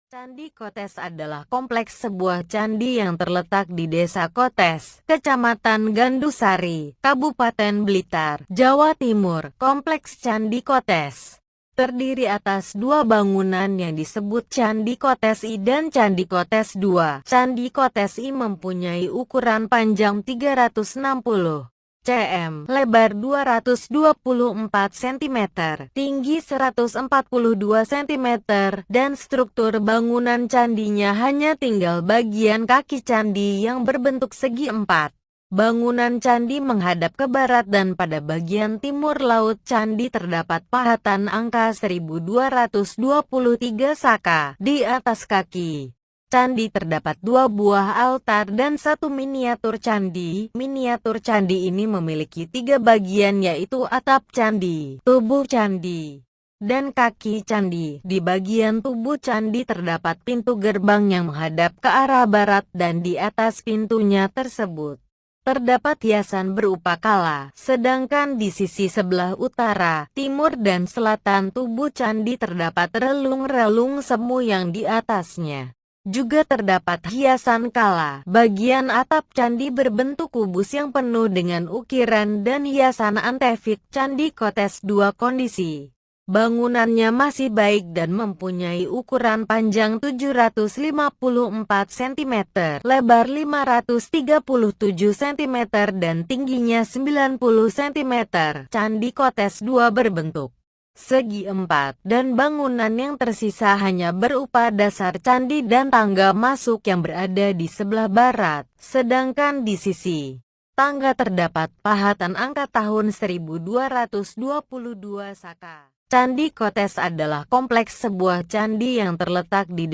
Candi Kotes adalah kompleks sebuah candi yang terletak di Desa Kotes, Kecamatan Gandusari, Kabupaten Blitar, Jawa Timur. Kompleks Candi Kotes terdiri atas dua bangunan yang disebut Candi Kotes I dan Candi Kotes II. Candi Kotes I mempunyai ukuran panjang 360 cm, lebar 224 cm, tinggi 142 cm, dan struktur bangunan candinya hanya tinggal bagian kaki candi yang berbentuk segi empat. Bangunan candi menghadap ke barat dan pada bagian timur laut candi terdapat pahatan angka 1223 saka di atas kaki candi. Terdapat dua buah altar dan satu miniatur candi. Miniatur candi ini memiliki tiga bagian, yaitu atap candi, tubuh candi, dan kaki candi. Di bagian tubuh candi terdapat pintu gerbang yang menghadap ke arah barat dan di atas pintunya tersebut terdapat hiasan berupa kala, sedangkan di sisi sebelah utara, timur dan selatan tubuh candi terdapat relung-relung semu yang di atasnya juga terdapat hiasan kala. Bagian atap candi berbentuk kubus yang penuh dengan ukiran dan hiasan antifik. Candi Kotes II kondisi bangunannya masih baik dan mempunyai ukuran panjang 754 cm, lebar 537 cm dan tingginya 90 cm. Candi Kotes II berbentuk segi empat, dan bangunan yang tersisa hanya berupa dasar candi dan tangga masuk yang berada di sebelah barat, sedangkan di sisi tangga terdapat pahatan angka tahun 1222 saka. Candi Kotes adalah kompleks sebuah candi yang terletak di